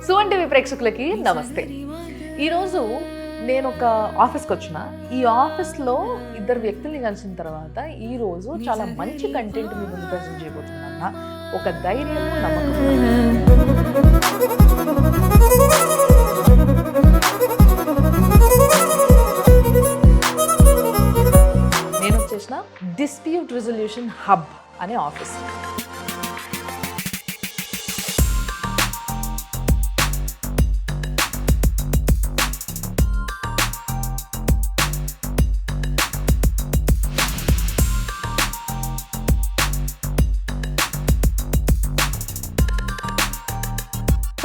Suman TV ప్రేక్షకులకి నమస్తే. ఈరోజు నేను ఒక ఆఫీస్కి వచ్చిన. ఈ ఆఫీస్లో ఇద్దరు వ్యక్తుల్ని కలిసిన తర్వాత ఈరోజు చాలా మంచి కంటెంట్ మీ ముందు ప్రజెంట్ చేయబోతున్నా. ఒక ధైర్యము నేను వచ్చేసిన డిస్ప్యూట్ రిజల్యూషన్ హబ్ అనే ఆఫీస్.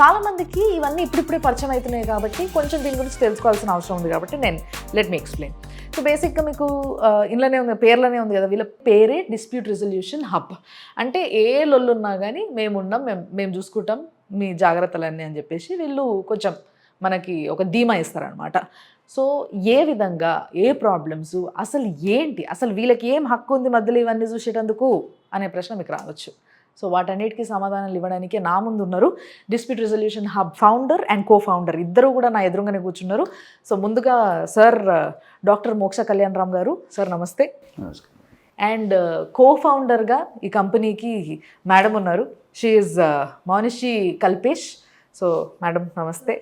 చాలా మందికి ఇవన్నీ ఇప్పుడిప్పుడే పరిచయం అవుతున్నాయి కాబట్టి కొంచెం దీని గురించి తెలుసుకోవాల్సిన అవసరం ఉంది కాబట్టి లెట్ మీ ఎక్స్ప్లెయిన్. సో బేసిక్గా మీకు ఇంట్లోనే ఉంది, పేర్లోనే ఉంది కదా, వీళ్ళ పేరే డిస్ప్యూట్ రిజల్యూషన్ హబ్. అంటే ఏ లొల్లు ఉన్నా కానీ మేము చూసుకుంటాం మీ జాగ్రత్తలన్నీ అని చెప్పేసి వీళ్ళు కొంచెం మనకి ఒక ధీమా ఇస్తారనమాట. సో ఏ విధంగా ఏ ప్రాబ్లమ్స్ అసలు ఏంటి, అసలు వీళ్ళకి ఏం హక్కు ఉంది మధ్యలో ఇవన్నీ చూసేటందుకు అనే ప్రశ్న మీకు రావచ్చు. సో వాటన్నిటికీ సమాధానాలు ఇవ్వడానికి నా ముందు ఉన్నారు dispute resolution hub founder and co-founder. ఇద్దరు కూడా నా ఎదురుగానే కూర్చున్నారు. సో ముందుగా సార్ డాక్టర్ మోక్ష కళ్యాణ్ రామ్ గారు. సార్ నమస్తే. అండ్ కో-ఫౌండర్గా ఈ కంపెనీకి మేడం ఉన్నారు, she is Mounishi Kalpesh. So madam నమస్తే.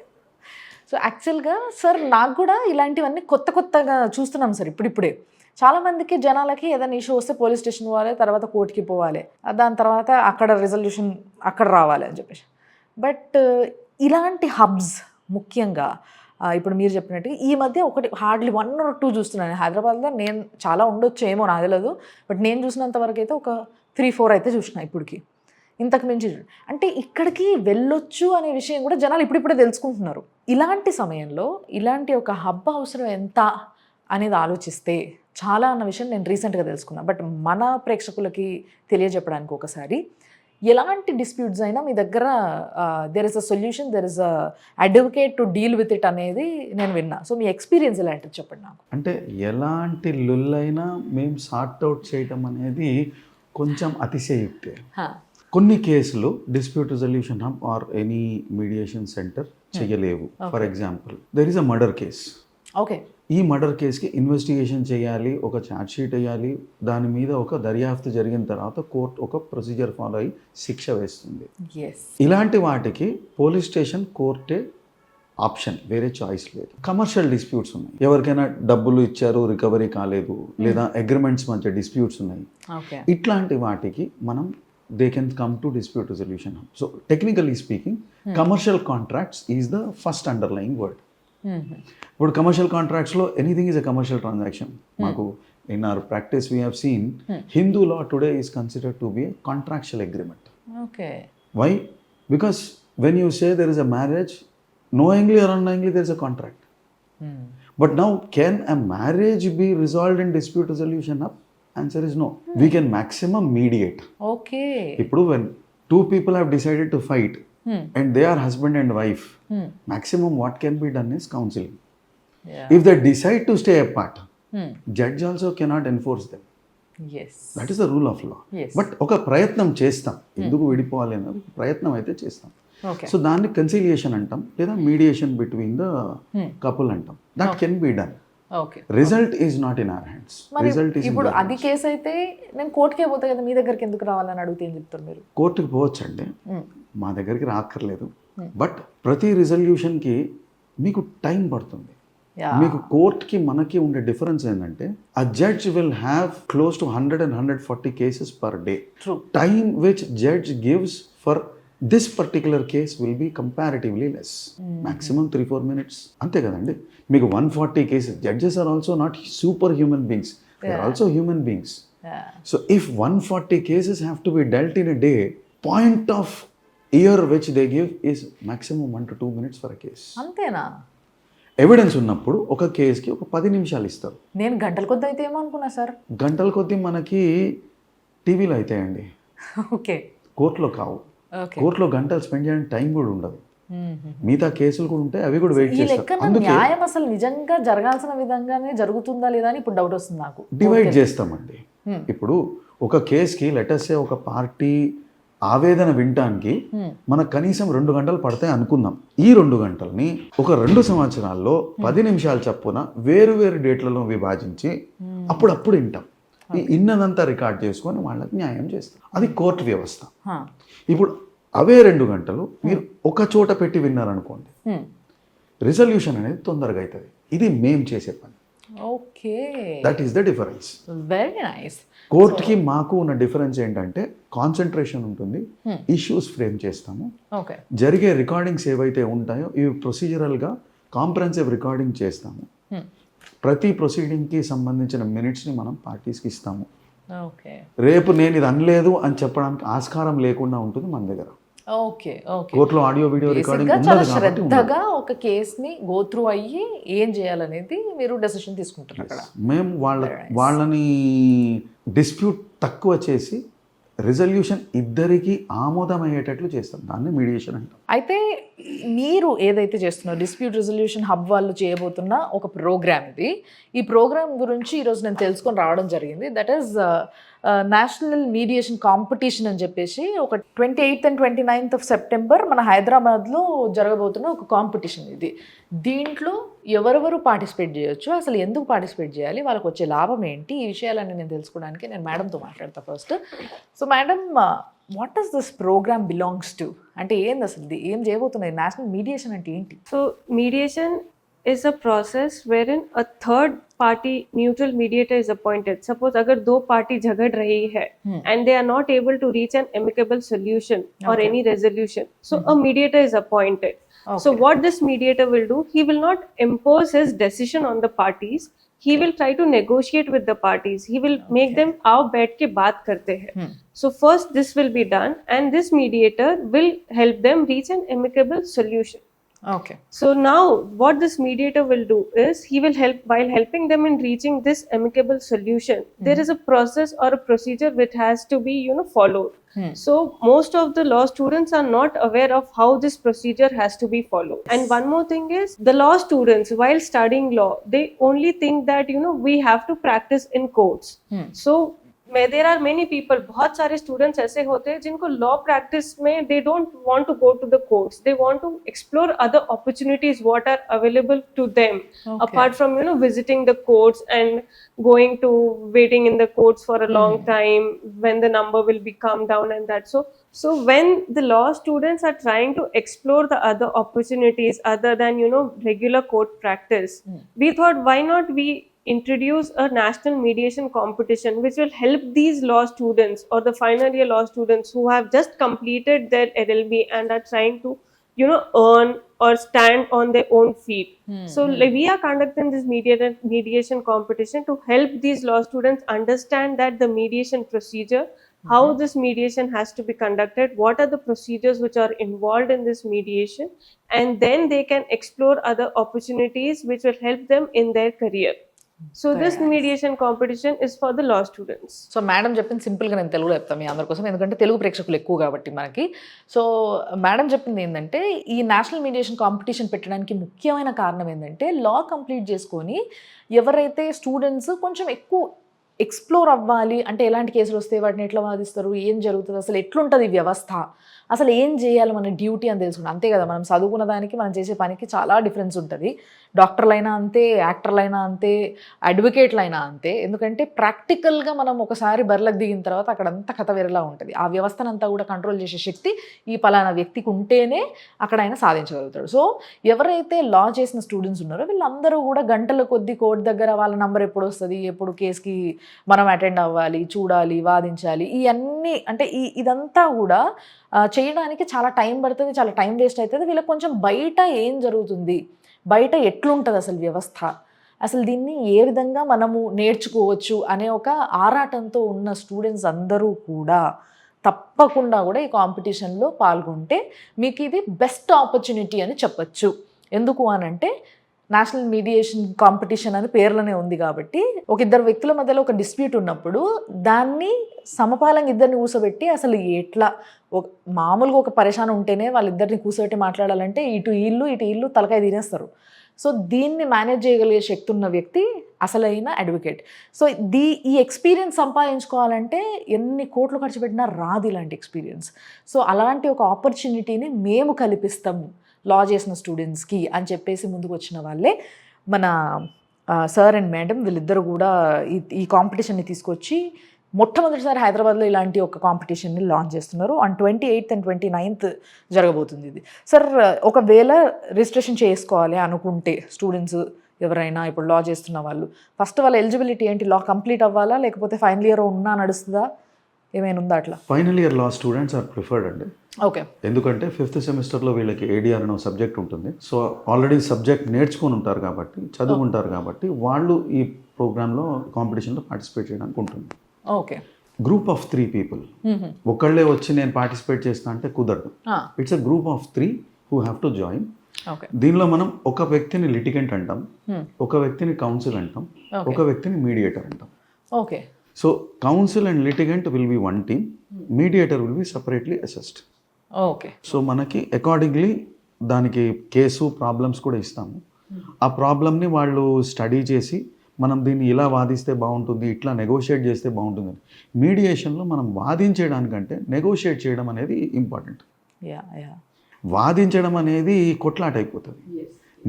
సో యాక్చువల్గా సార్ నాకు కూడా ఇలాంటివన్నీ కొత్తగా చూస్తున్నాం సార్ ఇప్పుడిప్పుడే. చాలామందికి జనాలకి ఏదైనా ఇష్యూ వస్తే పోలీస్ స్టేషన్ పోవాలి, తర్వాత కోర్టుకి పోవాలి, దాని తర్వాత అక్కడ రిజల్యూషన్ అక్కడ రావాలి అని చెప్పేసి. బట్ ఇలాంటి హబ్స్ ముఖ్యంగా ఇప్పుడు మీరు చెప్పినట్టు ఈ మధ్య ఒకటి హార్డ్లీ 1 or 2 చూస్తున్నాను. హైదరాబాద్లో నేను చాలా ఉండొచ్చు ఏమో నాకు తెలియదు, బట్ నేను చూసినంత వరకు అయితే ఒక 3-4 అయితే చూసిన ఇప్పటికి. ఇంతకు మించి అంటే ఇక్కడికి వెళ్ళొచ్చు అనే విషయం కూడా జనాలు ఇప్పుడిప్పుడే తెలుసుకుంటున్నారు. ఇలాంటి సమయంలో ఇలాంటి ఒక హబ్ అవసరం ఎంత అనేది ఆలోచిస్తే చాలా అన్న విషయం నేను రీసెంట్గా తెలుసుకున్నాను. బట్ మన ప్రేక్షకులకి తెలియజెప్పడానికి ఒకసారి ఎలాంటి డిస్ప్యూట్స్ అయినా మీ దగ్గర there is a solution, there is a advocate to deal with it అనేది నేను విన్నా. సో మీ ఎక్స్పీరియన్స్ ఎలాంటిది చెప్పండి నాకు. అంటే ఎలాంటి లొల్లైనా మేము సార్ట్ అవుట్ చేయటం అనేది కొంచెం అతిశయోక్తి. కొన్ని కేసులు dispute resolution hub or any mediation centre చేయలేవు. For example there is a murder case. Okay, ఈ మర్డర్ కేసుకి ఇన్వెస్టిగేషన్ చేయాలి, ఒక ఛార్జ్ షీట్ వేయాలి, దాని మీద ఒక దర్యాప్తు జరిగిన తర్వాత కోర్టు ఒక ప్రొసీజర్ ఫాలో అయ్యి శిక్ష వేస్తుంది. ఇలాంటి వాటికి పోలీస్ స్టేషన్ కోర్టే ఆప్షన్, వేరే చాయిస్ లేదు. కమర్షియల్ డిస్ప్యూట్స్ ఉన్నాయి, ఎవరికైనా డబ్బులు ఇచ్చారు రికవరీ కాలేదు, లేదా అగ్రిమెంట్స్ మధ్య డిస్ప్యూట్స్ ఉన్నాయి, ఇట్లాంటి వాటికి మనం they can come to dispute resolution hub. So technically speaking commercial contracts is the first underlying word. ఇప్పుడు కమర్షియల్ కాంట్రాక్ట్స్లో anything is a commercial transaction. మాకు in our practice we have seen Hindu law today is considered to be a contractual agreement. Why? Because when you say there is a marriage, knowingly or unknowingly there is a contract. But now can a marriage be resolved in dispute resolution hub? Answer is no. We can maximum mediate. Okay. Ippudu when two people have decided to fight and they are husband and wife, maximum what can be done is counseling. If they decide to stay apart, judge also cannot enforce them. Yes. That is the rule of law. Yes. But oka prayatnam chestam, enduku vidipavali anadi prayatnam aithe chestam. Okay. So దాన్ని conciliation అంటాం, లేదా mediation between the couple అంటాం. That can be done. Okay, result is not in our hands. Result is ఇప్పుడు అది case అయితే నేను కోర్టుకే పోతే కదా, మీ దగ్గరికి ఎందుకు రావాలని అడిగితే ఏం చెప్తారు మీరు? కోర్టుకి పోవచ్చండి, మా దగ్గరికి రాక్కర్లేదు. బట్ ప్రతి రిజల్యూషన్కి మీకు టైం పడుతుంది. మీకు కోర్టుకి మనకి ఉండే డిఫరెన్స్ ఏంటంటే a judge will have close to 100 and 140 cases per day. True. Time which judge gives for this particular case will be comparatively less. Maximum 3-4 minutes. అంతే కదండి. మీకు 140 cases. Judges are also not super human beings. They are also human beings. So if 140 cases have to be dealt in a day, point of year which they give is maximum 1 to 2 minutes for a case. అంతేనా? Evidence ఉన్నప్పుడు ఒక కేసుకి ఒక 10 నిమిషాలు ఇస్తారు. నేను గంటల కొద్ది అయితే ఏమో అనుకున్నా సార్. గంటల కొద్ది మనకి టీవీలో అవుతాయండి. ఓకే, కోర్టులో కావు. కోర్టులో గంటలు స్పెండ్ చేయడానికి టైం కూడా ఉండదు. మిగతా కేసులు కూడా ఉంటాయి, అవి కూడా వెయిట్ చేస్తారు. న్యాయం అసలు నిజంగా జరగాల్సిన విధంగానే జరుగుతుందా లేదా అని ఇప్పుడు డౌట్ వస్తుంది నాకు. డివైడ్ చేస్తామండి. ఇప్పుడు ఒక కేసుకి లెటర్సే ఒక పార్టీ ఆవేదన వినటానికి మనకు కనీసం 2 గంటలు పడతాయి అనుకుందాం. ఈ 2 గంటల్ని ఒక 2 సంవత్సరాల్లో 10 నిమిషాల చప్పున వేరు వేరు డేట్లలో విభజించి అప్పుడప్పుడు వింటాం. ఈ ఇన్నదంతా రికార్డ్ చేసుకొని వాళ్ళకి న్యాయం చేస్తాం. అది కోర్టు వ్యవస్థ. ఇప్పుడు అవే 2 గంటలు మీరు ఒక చోట పెట్టి విన్నారనుకోండి, రిజల్యూషన్ అనేది తొందరగా అవుతుంది. ఇది మేం చేసే పని. Okay, that is the difference. Very nice. కోర్టుకి మాకు ఉన్న డిఫరెన్స్ ఏంటంటే కాన్సన్ట్రేషన్ ఉంటుంది, ఇష్యూస్ ఫ్రేమ్ చేస్తాము, జరిగే రికార్డింగ్స్ ఏవైతే ఉంటాయో ఇవి ప్రొసీజరల్గా కాంప్రహెన్సివ్ రికార్డింగ్ చేస్తాము. ప్రతి ప్రొసీడింగ్కి సంబంధించిన మినిట్స్ని మనం పార్టీస్కి ఇస్తాము. రేపు నేను ఇది అనలేదు అని చెప్పడానికి ఆస్కారం లేకుండా ఉంటుంది మన దగ్గర. ఓకే ఓకే, కోర్టులో ఆడియో వీడియో రికార్డింగ్ చాలా శ్రద్ధగా ఒక కేసుని గో త్రూ అయ్యి ఏం చేయాలనేది మీరు డెసిషన్ తీసుకుంటారు అక్కడ. మేము వాళ్ళని డిస్ప్యూట్ తక్కువ చేసి రిజల్యూషన్ ఇద్దరికి ఆమోదమయ్యేటట్లు చేస్తాం. దాన్ని మీడియేషన్ అంటాం. అయితే మీరు ఏదైతే చేస్తున్నారో డిస్ప్యూట్ రిజల్యూషన్ హబ్ వాళ్ళు చేయబోతున్న ఒక ప్రోగ్రామ్ ఇది. ఈ ప్రోగ్రామ్ గురించి ఈరోజు నేను తెలుసుకొని రావడం జరిగింది. That is national mediation competition అని చెప్పేసి ఒక 28th and 29th of September మన హైదరాబాద్లో జరగబోతున్న ఒక కాంపిటీషన్ ఇది. దీంట్లో ఎవరెవరు పార్టిసిపేట్ చేయొచ్చు, అసలు ఎందుకు పార్టిసిపేట్ చేయాలి, వాళ్ళకి వచ్చే లాభం ఏంటి, ఈ విషయాలన్నీ నేను తెలుసుకోవడానికి నేను మేడంతో మాట్లాడతా first. So madam, what does this programme belongs to? అంటే ఏంది అసలు, ఏం చేయబోతున్నాయి? నేషనల్ మీడియేషన్ అంటే ఏంటి? So mediation is a process wherein a third party neutral mediator is appointed. Suppose agar do party jhagad rahi hai and they are not able to reach an amicable solution or any resolution, so a mediator is appointed. So what this mediator will do, he will not impose his decision on the parties, he will try to negotiate with the parties, he will make them aao baith ke baat karte hain. So first this will be done and this mediator will help them reach an amicable solution. Okay. So now what this mediator will do is he will help, while helping them in reaching this amicable solution, there is a process or a procedure which has to be followed. So most of the law students are not aware of how this procedure has to be followed. And one more thing is, the law students while studying law, they only think that we have to practice in courts. So there are many people, बहुत सारे students ऐसे होते हैं जिनको law practice में they don't want to go to the courts, they want to explore other opportunities what are available to them, apart from visiting the courts and going to waiting in the courts for a long time when the number will be come down and that. So when the law students are trying to explore the other opportunities other than regular court practice, we thought why not we introduce a national mediation competition which will help these law students or the final year law students who have just completed their LLB and are trying to earn or stand on their own feet. So we are conducting this mediation competition to help these law students understand that the mediation procedure, how this mediation has to be conducted, what are the procedures which are involved in this mediation, and then they can explore other opportunities which will help them in their career. So this mediation competition is for the law students. So madam చెప్పింది సింపుల్గా నేను తెలుగులో చెప్తాను మీ అందరి కోసం, ఎందుకంటే తెలుగు ప్రేక్షకులు ఎక్కువ కాబట్టి మనకి. సో మేడం చెప్పింది ఏంటంటే, ఈ నేషనల్ మీడియేషన్ కాంపిటీషన్ పెట్టడానికి ముఖ్యమైన కారణం ఏంటంటే, లా కంప్లీట్ చేసుకొని ఎవరైతే స్టూడెంట్స్ కొంచెం ఎక్కువ ఎక్స్ప్లోర్ అవ్వాలి అంటే, ఎలాంటి కేసులు వస్తే వాటిని ఎట్లా వాదిస్తారు, ఏం జరుగుతుంది, అసలు ఎట్లుంటుంది వ్యవస్థ, అసలు ఏం చేయాలి మన డ్యూటీ అని తెలుసుకుంటాం. అంతే కదా, మనం చదువుకున్న దానికి మనం చేసే పనికి చాలా డిఫరెన్స్ ఉంటుంది. డాక్టర్లైనా అంతే, యాక్టర్లైనా అంతే, అడ్వకేట్లైనా అంతే. ఎందుకంటే ప్రాక్టికల్గా మనం ఒకసారి బరిలకు దిగిన తర్వాత అక్కడ అంతా కథ వేరేలా ఉంటుంది. ఆ వ్యవస్థనంతా కూడా కంట్రోల్ చేసే శక్తి ఈ పలానా వ్యక్తికి ఉంటేనే అక్కడ ఆయన సాధించగలుగుతాడు. సో ఎవరైతే లా చేసిన స్టూడెంట్స్ ఉన్నారో వీళ్ళందరూ కూడా గంటల కొద్ది కోర్టు దగ్గర వాళ్ళ నంబర్ ఎప్పుడు వస్తుంది, ఎప్పుడు కేసుకి మనం అటెండ్ అవ్వాలి, చూడాలి, వాదించాలి, ఇవన్నీ అంటే ఇదంతా కూడా చేయడానికి చాలా టైం పడుతుంది, చాలా టైం వేస్ట్ అవుతుంది. వీళ్ళకి కొంచెం బయట ఏం జరుగుతుంది, బయట ఎట్లుంటుంది అసలు వ్యవస్థ, అసలు దీన్ని ఏ విధంగా మనము నేర్చుకోవచ్చు అనే ఒక ఆరాటంతో ఉన్న స్టూడెంట్స్ అందరూ కూడా తప్పకుండా కూడా ఈ కాంపిటీషన్లో పాల్గొంటే మీకు ఇది బెస్ట్ ఆపర్చునిటీ అని చెప్పచ్చు. ఎందుకు అనంటే, నేషనల్ మీడియేషన్ కాంపిటీషన్ అని పేర్లోనే ఉంది కాబట్టి, ఒక ఇద్దరు వ్యక్తుల మధ్యలో ఒక డిస్ప్యూట్ ఉన్నప్పుడు దాన్ని సమపాలంగా ఇద్దరిని కూర్చోబెట్టి అసలు ఎట్లా, మామూలుగా ఒక పరేషాన్ ఉంటేనే వాళ్ళిద్దరిని కూర్చోబెట్టి మాట్లాడాలంటే ఇటు ఇల్లు తలకాయ తినేస్తారు. సో దీన్ని మేనేజ్ చేయగలిగే శక్తి ఉన్న వ్యక్తి అసలైన అడ్వకేట్. సో ఈ ఎక్స్పీరియన్స్ సంపాదించుకోవాలంటే ఎన్ని కోట్లు ఖర్చు పెట్టినా రాదు ఇలాంటి ఎక్స్పీరియన్స్. సో అలాంటి ఒక ఆపర్చునిటీని మేము కల్పిస్తాం లా చేసిన స్టూడెంట్స్కి అని చెప్పేసి ముందుకు వచ్చిన వాళ్ళే మన సార్ అండ్ మేడం. వీళ్ళిద్దరు కూడా ఈ కాంపిటీషన్ని తీసుకొచ్చి మొట్టమొదటిసారి హైదరాబాద్లో ఇలాంటి ఒక కాంపిటీషన్ని లాంచ్ చేస్తున్నారు. ఆన్ 28th and 29th జరగబోతుంది ఇది. సార్ ఒకవేళ రిజిస్ట్రేషన్ చేసుకోవాలి అనుకుంటే స్టూడెంట్స్ ఎవరైనా ఇప్పుడు లా చేస్తున్న వాళ్ళు ఫస్ట్ వాళ్ళ ఎలిజిబిలిటీ ఏంటి? లా కంప్లీట్ అవ్వాలా లేకపోతే ఫైనల్ ఇయర్ ఉన్నా నడుస్తుందా, ఏమైనా ఉందా అట్లా? Final year law students are preferred అండి. ఓకే. ఎందుకంటే 5th సెమిస్టర్లో వీళ్ళకి ఏడిఆర్ అనే సబ్జెక్ట్ ఉంటుంది. సో ఆల్రెడీ సబ్జెక్ట్ నేర్చుకొని ఉంటారు కాబట్టి, చదువుకుంటారు కాబట్టి వాళ్ళు ఈ ప్రోగ్రాంలో కాంపిటీషన్లో పార్టిసిపేట్ చేయడానికి ఉంటుంది. ఓకే. Group of 3 people. ఒకళ్ళే వచ్చి నేను పార్టిసిపేట్ చేస్తా అంటే కుదరదు. It's a group of 3 who have to join. దీనిలో మనం ఒక వ్యక్తిని లిటిగెంట్ అంటాం, ఒక వ్యక్తిని కౌన్సిల్ అంటాం, ఒక వ్యక్తిని మీడియేటర్ అంటాం. Okay. So council and litigant will be one team, mediator will be separately assessed. Okay. So మనకి అకార్డింగ్లీ దానికి కేసు ప్రాబ్లమ్స్ కూడా ఇస్తాము. ఆ ప్రాబ్లమ్ని వాళ్ళు స్టడీ చేసి మనం దీన్ని ఇలా వాదిస్తే బాగుంటుంది, ఇట్లా నెగోషియేట్ చేస్తే బాగుంటుంది. మీడియేషన్లో మనం వాదించడానికంటే నెగోషియేట్ చేయడం అనేది ఇంపార్టెంట్. వాదించడం అనేది కొట్లాట అయిపోతుంది.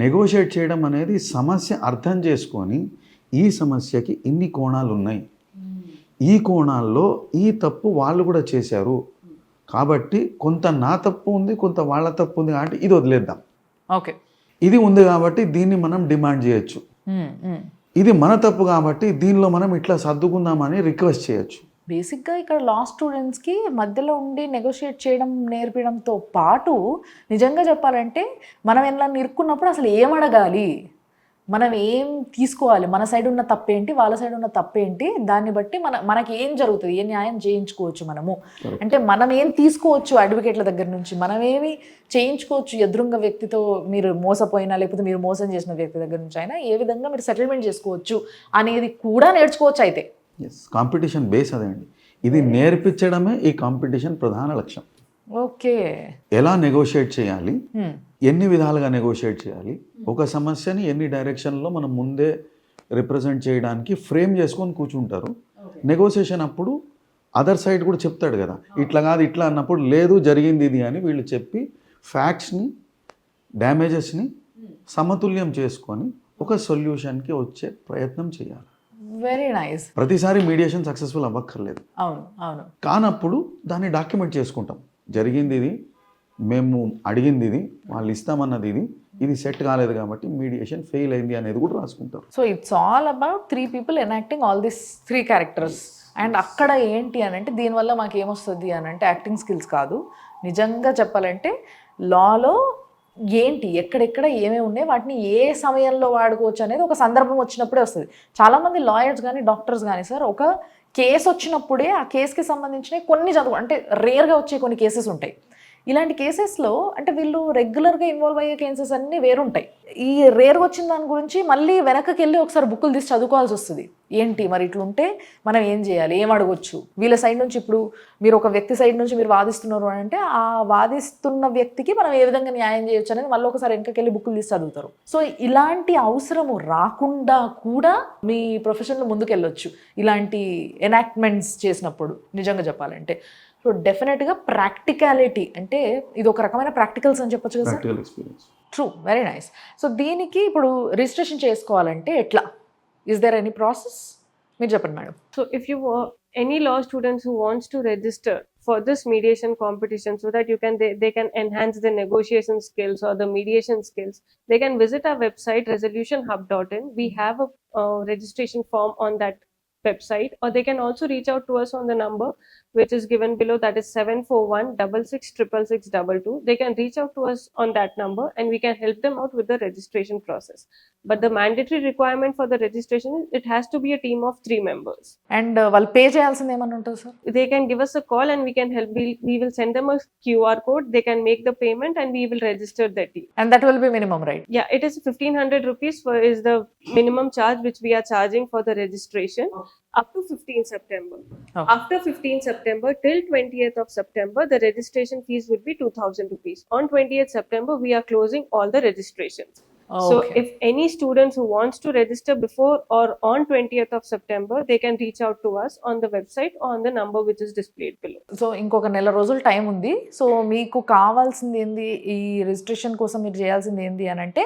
నెగోషియేట్ చేయడం అనేది సమస్య అర్థం చేసుకొని ఈ సమస్యకి ఇన్ని కోణాలు ఉన్నాయి, ఈ కోణాల్లో ఈ తప్పు వాళ్ళు కూడా చేశారు కాబట్టి కొంత నా తప్పు ఉంది, కొంత వాళ్ళ తప్పు ఉంది కాబట్టి ఇది వదిలేద్దాం. ఓకే. ఇది ఉంది కాబట్టి దీన్ని మనం డిమాండ్ చేయొచ్చు. ఇది మన తప్పు కాబట్టి దీనిలో మనం ఇట్లా సర్దుకుందామని రిక్వెస్ట్ చేయొచ్చు. బేసిక్గా ఇక్కడ లా స్టూడెంట్స్కి మధ్యలో ఉండి నెగోషియేట్ చేయడం నేర్పించడంతో పాటు నిజంగా చెప్పాలంటే మనం ఎలా ఇరుక్కున్నప్పుడు అసలు ఏం అడగాలి, మనం ఏం తీసుకోవాలి, మన సైడ్ ఉన్న తప్పేంటి, వాళ్ళ సైడ్ ఉన్న తప్పేంటి, దాన్ని బట్టి మనకి ఏం జరుగుతుంది, ఏ న్యాయం చేయించుకోవచ్చు మనము, అంటే మనం ఏం తీసుకోవచ్చు అడ్వకేట్ల దగ్గర నుంచి, మనమేమి చేయించుకోవచ్చు ఎదురుంగ వ్యక్తితో, మీరు మోసపోయినా లేకపోతే మీరు మోసం చేసిన వ్యక్తి దగ్గర నుంచి అయినా ఏ విధంగా మీరు సెటిల్మెంట్ చేసుకోవచ్చు అనేది కూడా నేర్చుకోవచ్చు. అయితే కాంపిటీషన్ బేస్ అదే అండి, ఇది నేర్పించడమే ఈ కాంపిటీషన్ ప్రధాన లక్ష్యం. ఓకే. ఎలా నెగోషియేట్ చేయాలి, ఎన్ని విధాలుగా నెగోషియేట్ చేయాలి, ఒక సమస్యని ఎన్ని డైరెక్షన్లో మనం ముందే రిప్రజెంట్ చేయడానికి ఫ్రేమ్ చేసుకొని కూర్చుంటారు. నెగోషియేషన్ అప్పుడు అదర్ సైడ్ కూడా చెప్తాడు కదా, ఇట్లా కాదు ఇట్లా అన్నప్పుడు లేదు జరిగింది ఇది అని వీళ్ళు చెప్పి ఫ్యాక్ట్స్ని డ్యామేజెస్ని సమతుల్యం చేసుకొని ఒక సొల్యూషన్కి వచ్చే ప్రయత్నం చేయాలి. Very nice. ప్రతిసారి మీడియేషన్ సక్సెస్ఫుల్ అవ్వక్కర్లేదు. అవును అవును. కానప్పుడు దాన్ని డాక్యుమెంట్ చేసుకుంటాం, జరిగింది ఇది, మేము అడిగింది ఇది, వాళ్ళు ఇస్తామన్నది ఇది, ఇది సెట్ కాలేదు కాబట్టి మీడియేషన్ ఫెయిల్ అయింది అనేది కూడా రాసుకుంటారు. So it's all about 3 people enacting all this 3 characters. And అక్కడ ఏంటి అని అంటే దీనివల్ల మాకు ఏమొస్తుంది అని అంటే యాక్టింగ్ స్కిల్స్ కాదు, నిజంగా చెప్పాలంటే లాలో ఏంటి ఎక్కడెక్కడ ఏమేమి ఉన్నాయి వాటిని ఏ సమయంలో వాడుకోవచ్చు అనేది ఒక సందర్భం వచ్చినప్పుడే వస్తుంది. చాలామంది లాయర్స్ కానీ డాక్టర్స్ కానీ సార్ ఒక కేసు వచ్చినప్పుడే ఆ కేసుకి సంబంధించిన కొన్ని అంటే రేర్గా వచ్చే కొన్ని కేసెస్ ఉంటాయి. ఇలాంటి కేసెస్లో అంటే వీళ్ళు రెగ్యులర్గా ఇన్వాల్వ్ అయ్యే కేసెస్ అన్నీ వేరుంటాయి. ఈ రేర్గా వచ్చిన దాని గురించి మళ్ళీ వెనక్కి వెళ్ళి ఒకసారి బుక్కులు తీసి చదువుకోవాల్సి వస్తుంది. ఏంటి మరి ఇట్లుంటే మనం ఏం చేయాలి, ఏం అడగొచ్చు, వీళ్ళ సైడ్ నుంచి ఇప్పుడు మీరు ఒక వ్యక్తి సైడ్ నుంచి మీరు వాదిస్తున్నారు అని అంటే ఆ వాదిస్తున్న వ్యక్తికి మనం ఏ విధంగా న్యాయం చేయొచ్చు అనేది మళ్ళీ ఒకసారి వెనక్కి వెళ్ళి బుక్కులు తీసి చదువుతారు. సో ఇలాంటి అవసరము రాకుండా కూడా మీ ప్రొఫెషన్లో ముందుకెళ్ళొచ్చు ఇలాంటి ఎనాక్ట్మెంట్స్ చేసినప్పుడు నిజంగా చెప్పాలంటే. సో డెఫినెట్గా ప్రాక్టికాలిటీ అంటే ఇది ఒక రకమైన ప్రాక్టికల్స్ అని చెప్పొచ్చు కదా practical experience. True, very nice. So దీనికి ఇప్పుడు రిజిస్ట్రేషన్ చేసుకోవాలంటే ఎట్లా, ఇస్ దేర్ ఎనీ ప్రాసెస్? మీరు చెప్పండి madam. So if you any law students who wants to register for this mediation competition so that they can enhance their negotiation skills or the mediation skills, they can visit our website resolutionhub.in. We have a registration form on that website, or they can also reach out to us on the number which is given below, that is 741666622. They can reach out to us on that number and we can help them out with the registration process. But the mandatory requirement for the registration is it has to be a team of 3 members. And వాళ్ళు pay చేయాల్సింది ఏమన్నా ఉంటుంది sir? They can give us a call and we can help. We will send them a QR code. They can make the payment and we will register their team. And that will be minimum, right? Yeah, it is 1,500 rupees is the minimum charge which we are charging for the registration up to 15 September. Okay. After 15 September till 20th of September, the registration fees will be 2,000 rupees. On 20th September, we are closing all the registrations. So Okay. if any students who wants to register before or on 20th of September, they can reach out to us on the website or on the number which is displayed below. So ఇంకొక నెల రోజులు time ఉంది. So మీకు కావాల్సింది ఏంది, ఈ registration కోసం మీరు చేయాల్సింది ఏంది అని అంటే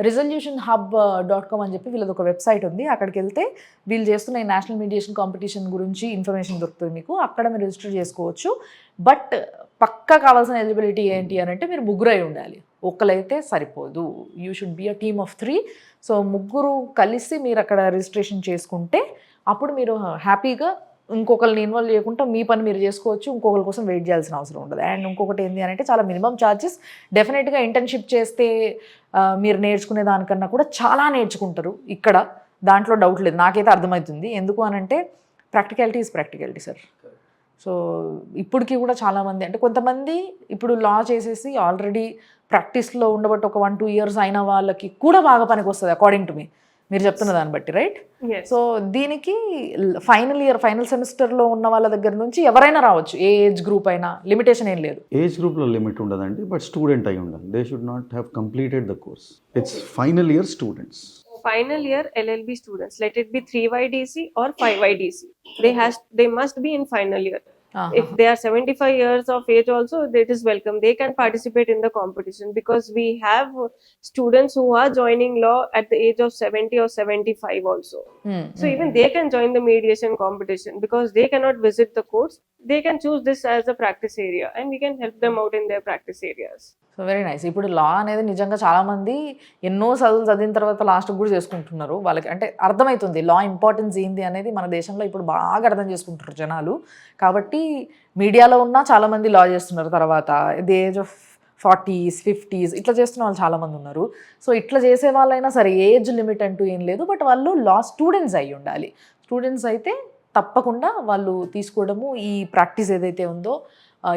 resolutionhub.com అని చెప్పి వీళ్ళది ఒక వెబ్సైట్ ఉంది. అక్కడికి వెళ్తే వీళ్ళు చేస్తున్న ఈ నేషనల్ మీడియేషన్ కాంపిటీషన్ గురించి ఇన్ఫర్మేషన్ దొరుకుతుంది మీకు. అక్కడ మీరు రిజిస్టర్ చేసుకోవచ్చు. బట్ పక్కా కావాల్సిన ఎలిజిబిలిటీ ఏంటి అని అంటే మీరు ముగ్గురు అయి ఉండాలి, ఒక్కలైతే సరిపోదు. You should be a team of 3. So ముగ్గురు కలిసి మీరు అక్కడ రిజిస్ట్రేషన్ చేసుకుంటే అప్పుడు మీరు హ్యాపీగా ఇంకొకరిని ఇన్వాల్వ్ చేయకుండా మీ పని మీరు చేసుకోవచ్చు. ఇంకొకరి కోసం వెయిట్ చేయాల్సిన అవసరం ఉండదు. అండ్ ఇంకొకటి ఏంటి అని అంటే చాలా మినిమం ఛార్జెస్. డెఫినెట్గా ఇంటర్న్షిప్ చేస్తే మీరు నేర్చుకునే దానికన్నా కూడా చాలా నేర్చుకుంటారు ఇక్కడ, దాంట్లో డౌట్ లేదు. నాకైతే అర్థమవుతుంది. ఎందుకు అని అంటే practicality is practicality sir. So ఇప్పటికీ కూడా చాలామంది అంటే కొంతమంది ఇప్పుడు లా చేసేసి ఆల్రెడీ ప్రాక్టీస్లో ఉండబట్టి ఒక 1-2 years అయిన వాళ్ళకి కూడా బాగా పనికి వస్తుంది అకార్డింగ్ టు మీ, మీరు చెప్తున్న దాన్ని బట్టి, రైట్? Yes. సో దీనికి ఫైనల్ సెమిస్టర్లో ఉన్న వాళ్ళ దగ్గర నుంచి ఎవరైనా రావచ్చు, ఏ ఏజ్ గ్రూప్ అయినా, లిమిటేషన్ ఏం లేదు. ఏజ్ గ్రూప్లో లిమిట్ ఉండదండి, బట్ స్టూడెంట్ అయి ఉండాలి. They should not have completed the course. It's final year students. Final year LLB students, let it be 3YDC or 5YDC, they must be in final year. If they are 75 years of age also, that is welcome. They can participate in the competition because we have students who are joining law at the age of 70 or 75 also. So even they can join the mediation competition because they cannot visit the courts. They can choose this as a practice area and we can help them out in their practice areas. So very nice. ఇప్పుడు లా అనేది నిజంగా చాలామంది ఎన్నో చదువులు చదివిన తర్వాత లాస్ట్కి కూడా చేసుకుంటున్నారు. వాళ్ళకి అంటే అర్థమవుతుంది లా ఇంపార్టెన్స్ ఏంది అనేది మన దేశంలో ఇప్పుడు బాగా అర్థం చేసుకుంటున్నారు జనాలు. కాబట్టి మీడియాలో ఉన్న చాలామంది లా చేస్తున్నారు. తర్వాత the age of 40s 50s ఇట్లా చేస్తున్న వాళ్ళు చాలామంది ఉన్నారు. సో ఇట్లా చేసే వాళ్ళైనా సరే ఏజ్ లిమిట్ అంటూ ఏం లేదు. బట్ వాళ్ళు లా స్టూడెంట్స్ అయి ఉండాలి. స్టూడెంట్స్ అయితే తప్పకుండా వాళ్ళు తీసుకోవడము, ఈ ప్రాక్టీస్ ఏదైతే ఉందో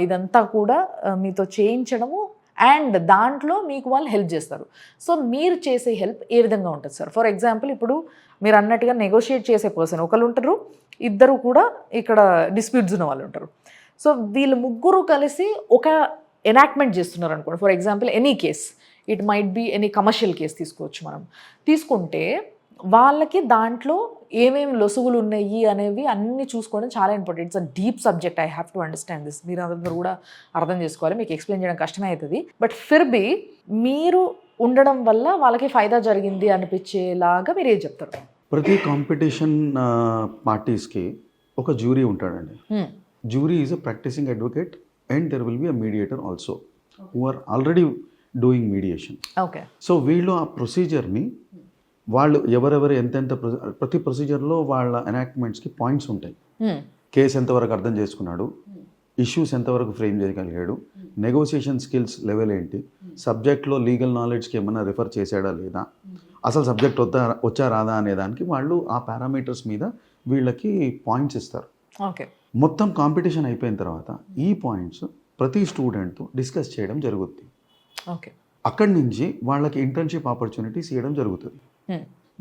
ఇదంతా కూడా మీతో చేయించడము, అండ్ దాంట్లో మీకు వాళ్ళు హెల్ప్ చేస్తారు. సో మీరు చేసే హెల్ప్ ఏ విధంగా ఉంటుంది సార్? ఫర్ ఎగ్జాంపుల్ ఇప్పుడు మీరు అన్నట్టుగా నెగోషియేట్ చేసే పర్సన్ ఒకరు ఉంటారు, ఇద్దరు కూడా ఇక్కడ డిస్ప్యూట్స్ ఉన్న వాళ్ళు ఉంటారు. సో వీళ్ళు ముగ్గురు కలిసి ఒక ఎనాక్ట్మెంట్ చేస్తున్నారు అనుకోండి. For example any case, it might be any commercial case తీసుకోవచ్చు. మనం తీసుకుంటే వాళ్ళకి దాంట్లో ఏమేమి లొసుగులు ఉన్నాయి అనేవి అన్నీ చూసుకోవడం చాలా important. It's a deep subject. I have to understand this. మీరు అందరూ కూడా అర్థం చేసుకోవాలి. మీకు ఎక్స్ప్లెయిన్ చేయడం కష్టమే అవుతుంది. బట్ ఫిర్ బి మీరు ఉండడం వల్ల వాళ్ళకి ఫైదా జరిగింది అనిపించేలాగా మీరు ఏం చెప్తారు? ప్రతి కాంపిటీషన్ పార్టీస్కి ఒక జ్యూరీ ఉంటాడండి. Jury is a practising advocate and there will be a mediator also who are already doing mediation. Okay. So వీళ్ళు ఆ ప్రొసీజర్ని వాళ్ళు ఎవరెవరు ఎంతెంత ప్రతి ప్రొసీజర్లో వాళ్ళ ఎనాక్ట్మెంట్స్కి పాయింట్స్ ఉంటాయి. కేసు ఎంతవరకు అర్థం చేసుకున్నాడు, ఇష్యూస్ ఎంతవరకు ఫ్రేమ్ చేయగలిగాడు, నెగోసియేషన్ స్కిల్స్ లెవెల్ ఏంటి, సబ్జెక్ట్లో లీగల్ నాలెడ్జ్కి ఏమైనా రిఫర్ చేశాడా లేదా, అసలు సబ్జెక్ట్ వచ్చా రాదా అనే దానికి వాళ్ళు ఆ పారామీటర్స్ మీద వీళ్ళకి పాయింట్స్ ఇస్తారు. ఓకే. మొత్తం కాంపిటీషన్ అయిపోయిన తర్వాత ఈ పాయింట్స్ ప్రతి స్టూడెంట్తో డిస్కస్ చేయడం జరుగుతుంది. ఓకే. అక్కడి నుంచి వాళ్ళకి ఇంటర్న్షిప్ ఆపర్చునిటీస్ ఇవ్వడం జరుగుతుంది.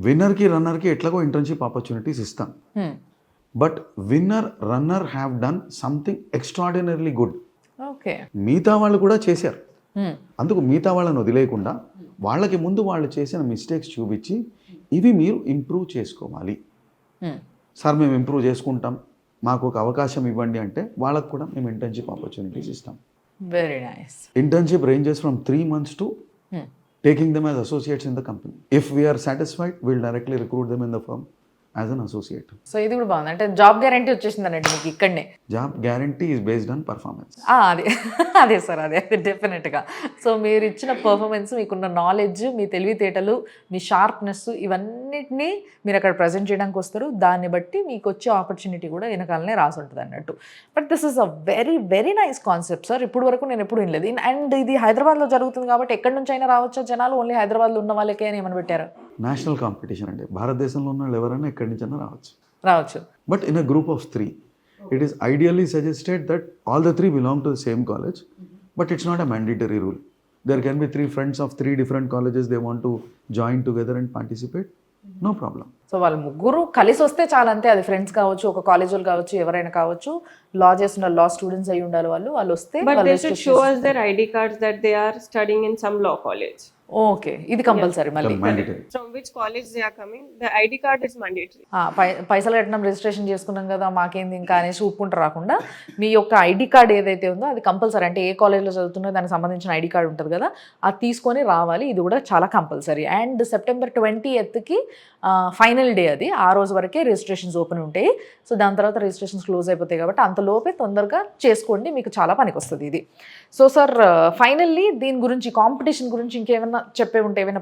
విన్నర్కి రన్నర్కి ఎట్లాగో ఇంటర్న్షిప్ ఆపర్చునిటీస్ ఇస్తాం. But winner runner have done something extraordinarily good. Okay. మిగతా వాళ్ళు కూడా చేశారు. అందుకు మిగతా వాళ్ళని వదిలేయకుండా వాళ్ళకి ముందు వాళ్ళు చేసిన మిస్టేక్స్ చూపించి ఇవి మీరు ఇంప్రూవ్ చేసుకోవాలి సార్, మేము ఇంప్రూవ్ చేసుకుంటాం, మాకు ఒక అవకాశం ఇవ్వండి అంటే వాళ్ళకు కూడా మేము ఇంటర్న్షిప్ ఆపర్చునిటీస్ ఇస్తాం. Very nice. Internship ranges from 3 months to taking them as associates in the company. If we are satisfied, we'll directly recruit them in the firm as an associate. So ఇది కూడా బాగుంది. అంటే job guarantee వచ్చేసింది అన్నట్టు మీకు ఇక్కడనే. Job guarantee is based on performance. అదే sir, అదే డెఫినెట్గా. సో మీరు ఇచ్చిన పర్ఫార్మెన్స్, మీకున్న నాలెడ్జ్, మీ తెలివితేటలు, మీ షార్ప్నెస్, ఇవన్నిటినీ మీరు అక్కడ ప్రజెంట్ చేయడానికి వస్తారు. దాన్ని బట్టి మీకు వచ్చే ఆపర్చునిటీ కూడా వెనకాలనే రాసి ఉంటుంది అన్నట్టు. But this is a very very nice concept sir. ఇప్పుడు వరకు నేను ఎప్పుడు వినలేదు. అండ్ ఇది హైదరాబాద్లో జరుగుతుంది కాబట్టి ఎక్కడి నుంచి అయినా రావచ్చా జనాలు? ఓన్లీ హైదరాబాద్లో ఉన్న వాళ్ళకే అని ఏమని పెట్టారు? నేషనల్ కాంపిటీషన్ అంటే భారతదేశంలో ఉన్న వాళ్ళు ఎవరైనా ఎక్కడి నుంచైనా రావచ్చు. But in a group of 3 it is ideally suggested that all the 3 belong to the same college, but it's not a mandatory rule. There can be 3 friends of 3 different colleges, they want to join together and participate, no problem. So వాళ్ళు ముగ్గురు కలిసి వస్తే చాలా, అంతే. అది friends కావచ్చు, ఒక college వాళ్ళు కావచ్చు, ఎవరైనా కావచ్చు, లా చేస్తున్న లా స్టూడెంట్స్ అయి ఉండాలి వాళ్ళు వస్తే. But they should show us their ID cards that they are studying in some law college. Okay, ఇది కంపల్సరీ మళ్ళీ. Mandatory. From which college they are coming, the ID card is mandatory. పైసలు కట్టినాం, registration చేసుకున్నాం కదా మాకేంది ఇంకా అనేసి ఊపుకుంటూ రాకుండా మీ యొక్క ఐడి కార్డ్ ఏదైతే ఉందో అది కంపల్సరీ. అంటే ఏ కాలేజ్లో చదువుతున్నో దానికి సంబంధించిన ఐడి కార్డ్ ఉంటుంది కదా, అది తీసుకొని రావాలి. ఇది కూడా చాలా కంపల్సరీ. అండ్ సెప్టెంబర్ 20కి ఫైనల్ డే అది. ఆ రోజు వరకే రిజిస్ట్రేషన్స్ ఓపెన్ ఉంటాయి. సో దాని తర్వాత రిజిస్ట్రేషన్స్ క్లోజ్ అయిపోతాయి కాబట్టి అంతలోపే తొందరగా చేసుకోండి, మీకు చాలా పనికి వస్తుంది ఇది. సో సార్, ఫైనల్లీ దీని గురించి, కాంపిటీషన్ గురించి ఇంకేమైనా చెప్పే ఉంటే, ఏమైనా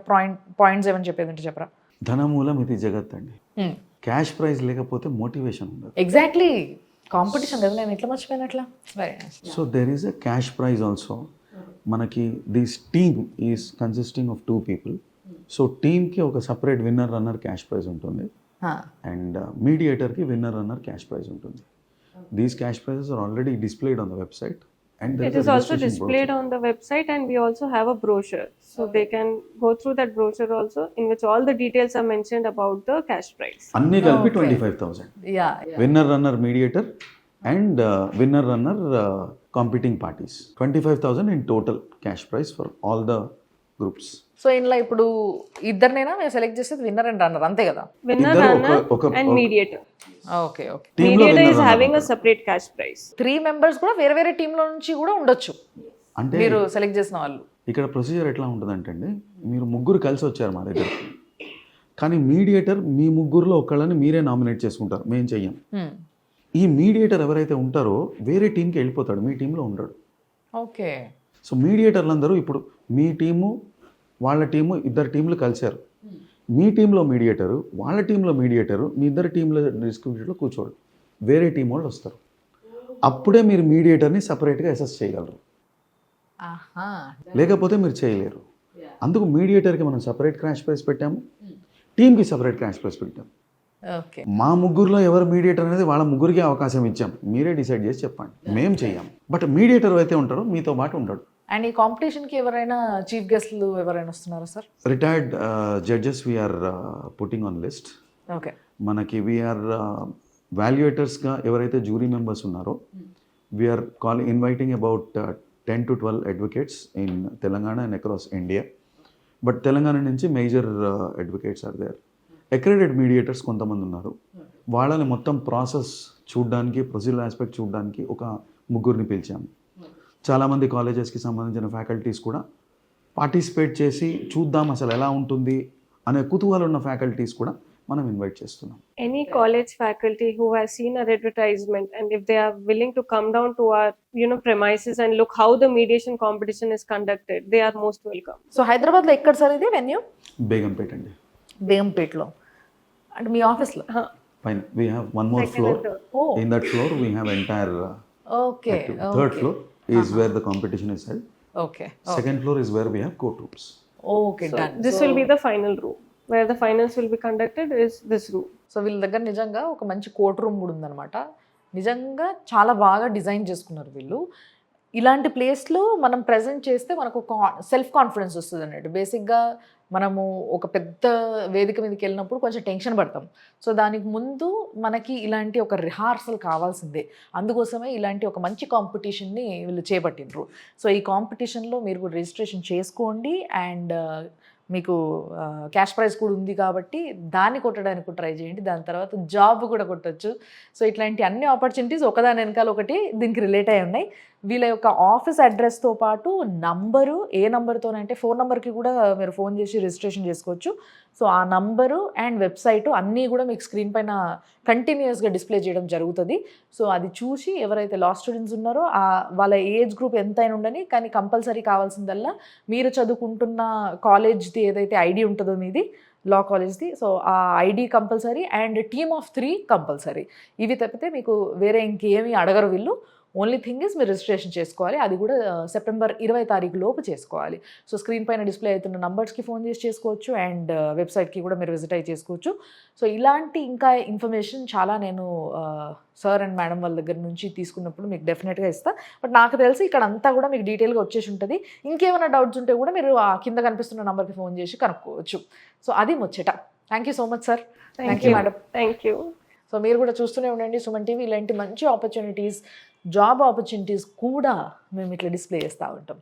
పాయింట్స్ ఏమైనా చెప్పేది ఉంటే చెప్పరా? ధనమూలం ఇది జగత్ అండి. క్యాష్ ప్రైజ్ లేకపోతే మోటివేషన్ ఉండదు. ఎగ్జాక్ట్లీ, కాంపిటీషన్ కదా, నేను ఎట్లా మర్చిపోయినట్లా. Very nice. So there is a cash prize also. మనకి this team is consisting of 2 people. So టీమ్కి ఒక separate winner runner cash prize ఉంటుంది, అండ్ మీడియేటర్కి విన్నర్ రన్నర్ క్యాష్ ప్రైజ్ ఉంటుంది. These cash prizes are already displayed on the website. And It is also displayed on the website, and we also have a brochure, so they can go through that brochure also, in which all the details are mentioned about the cash prize. అన్ని కలిపి 25,000. Yeah, winner runner mediator and winner runner competing parties. 25,000 in total cash prize for all the groups. So ఇందులో ఇప్పుడు ఇద్దరినైనా మేము select చేసేది winner and runner, అంతే కదా? Winner, runner, and mediator. Okay okay. Mediator is having a separate cash prize. 3 members కూడా వేరే వేరే టీంలో నుంచి కూడా ఉండొచ్చు అంటే మీరు సెలెక్ట్ చేసిన వాళ్ళు. ఇక్కడ ప్రొసీజర్ ఎట్లా ఉంటుందంటే అండి, మీరు ముగ్గురు కలిసి వచ్చారు మా దగ్గరికి, కానీ మీడియేటర్ మీ ముగ్గురులో ఒకళ్ళని మీరే నామినేట్ చేసుకుంటారు, మేము చెయ్యం. ఈ మీడియేటర్ ఎవరైతే ఉంటారో వేరే టీంకి వెళ్ళిపోతాడు, మీ టీంలో ఉండడు. ఓకే. సో మీడియేటర్లందరూ ఇప్పుడు మీ టీము వాళ్ళ టీము, 2 టీంలు కలిశారు. మీ టీంలో మీడియేటరు, వాళ్ళ టీంలో మీడియేటరు, మీ 2 టీంల డిస్ట్రిబ్యూషన్లో కూర్చోడు, వేరే టీం వాళ్ళు వస్తారు. అప్పుడే మీరు మీడియేటర్ని సపరేట్గా అసెస్ చేయగలరు, లేకపోతే మీరు చేయలేరు. అందుకు మీడియేటర్కి మనం సపరేట్ క్యాష్ ప్రైస్ పెట్టాము, టీంకి సపరేట్ క్యాష్ ప్రైస్ పెట్టాము. ఓకే. మా ముగ్గురులో ఎవరు మీడియేటర్ అనేది వాళ్ళ ముగ్గురికి అవకాశం ఇచ్చాం, మీరే డిసైడ్ చేసి చెప్పండి, మేము చెయ్యం. బట్ మీడియేటర్ అయితే ఉంటారో మీతో పాటు ఉంటాడు. అండ్ ఈ కాంపిటీషన్కి ఎవరైనా చీఫ్ గెస్ట్లు ఎవరైనా వస్తున్నారా sir? Retired judges we're putting on list. Okay. మనకి వీఆర్ వాల్యుయేటర్స్గా ఎవరైతే జ్యూరీ మెంబర్స్ ఉన్నారో we're inviting about 10 to 12 advocates in Telangana and across India. But Telangana నుంచి major advocates are there. Accredited mediators కొంతమంది ఉన్నారు, వాళ్ళని మొత్తం ప్రాసెస్ చూడడానికి, ప్రొసీజర్ ఆస్పెక్ట్ చూడడానికి ఒక 3 పిలిచాము. చాలామంది కాలేజెస్కి సంబంధించిన ఫ్యాకల్టీస్ కూడా పార్టిసిపేట్ చేసి చూద్దాం అసలు ఎలా ఉంటుంది అనే కుతూహలం ఉన్న ఫ్యాకల్టీస్ కూడా మనం ఇన్వైట్ చేస్తున్నాం. Any college faculty who has seen our advertisement, and if they are willing to come down to our premises and look how the mediation competition is conducted, they are most welcome. So హైదరాబాద్లో ఎక్కడ sir ఇది venue? Begumpet అండి. బేగంపేటలో అంటే మీ ఆఫీస్లో? పైన we have one more floor. In that floor we have entire okay. third floor is where the competition is held. Okay. Second floor is where we have courtrooms. Okay, done. This will be the final room where the finals will be conducted, is this room. So వీళ్ళ దగ్గర నిజంగా ఒక మంచి court room కూడా ఉందన్నమాట. నిజంగా చాలా బాగా డిజైన్ చేసుకున్నారు వీళ్ళు. ఇలాంటి ప్లేస్లో మనం ప్రజెంట్ చేస్తే మనకు సెల్ఫ్ కాన్ఫిడెన్స్ వస్తుంది అన్నట్టు. బేసిక్గా మనము ఒక పెద్ద వేదిక మీదకి వెళ్ళినప్పుడు కొంచెం టెన్షన్ పడతాం. సో దానికి ముందు మనకి ఇలాంటి ఒక రిహార్సల్ కావాల్సిందే. అందుకోసమే ఇలాంటి ఒక మంచి కాంపిటీషన్ని వీళ్ళు చేపట్టిండ్రు. సో ఈ కాంపిటీషన్లో మీరు కూడా రిజిస్ట్రేషన్ చేసుకోండి. అండ్ మీకు క్యాష్ ప్రైజ్ కూడా ఉంది కాబట్టి దాన్ని కొట్టడానికి ట్రై చేయండి. దాని తర్వాత జాబ్ కూడా కొట్టచ్చు. సో ఇట్లాంటి అన్ని ఆపర్చునిటీస్ ఒకదాని వెనకాల ఒకటి దీనికి రిలేట్ అయి ఉన్నాయి. వీళ్ళ యొక్క ఆఫీస్ అడ్రస్తో పాటు నంబరు, ఏ నంబర్తోనంటే ఫోన్ నెంబర్కి కూడా మీరు ఫోన్ చేసి రిజిస్ట్రేషన్ చేసుకోవచ్చు. సో ఆ నంబరు అండ్ వెబ్సైటు అన్నీ కూడా మీకు స్క్రీన్ పైన కంటిన్యూస్గా డిస్ప్లే చేయడం జరుగుతుంది. సో అది చూసి ఎవరైతే లా స్టూడెంట్స్ ఉన్నారో వాళ్ళ ఏజ్ గ్రూప్ ఎంతైనా ఉండని, కానీ కంపల్సరీ కావాల్సిందల్లా మీరు చదువుకుంటున్న కాలేజ్ది ఏదైతే ఐడి ఉంటుందో మీది, లా కాలేజ్ది, సో ఆ ID compulsory and team of 3 compulsory. ఇవి తప్పితే మీకు వేరే ఇంకేమీ అడగరు వీళ్ళు. ఓన్లీ థింగ్ ఇస్ మీరు రిజిస్ట్రేషన్ చేసుకోవాలి. అది కూడా సెప్టెంబర్ 20 తారీఖు లోపు చేసుకోవాలి. సో స్క్రీన్ పైన డిస్ప్లే అవుతున్న నంబర్స్కి ఫోన్ చేసి చేసుకోవచ్చు అండ్ వెబ్సైట్కి కూడా మీరు విజిట్ అయ్యి చేసుకోవచ్చు. సో ఇలాంటి ఇంకా ఇన్ఫర్మేషన్ చాలా నేను సార్ అండ్ మేడం వాళ్ళ దగ్గర నుంచి తీసుకున్నప్పుడు మీకు డెఫినెట్గా ఇస్తాను. బట్ నాకు తెలిసి ఇక్కడ అంతా కూడా మీకు డీటెయిల్గా వచ్చేసి ఉంటుంది. ఇంకేమైనా డౌట్స్ ఉంటే కూడా మీరు ఆ కింద కనిపిస్తున్న నెంబర్కి ఫోన్ చేసి కనుక్కోవచ్చు. సో అది ముచ్చట. Thank you so much sir. Thank you madam. Thank you. So మీరు కూడా చూస్తూనే ఉండండి సుమన్ టీవీ. ఇలాంటి మంచి ఆపర్చునిటీస్, జాబ్ ఆపర్చునిటీస్ కూడా మేము ఇట్లా డిస్ప్లే చేస్తూ ఉంటాం.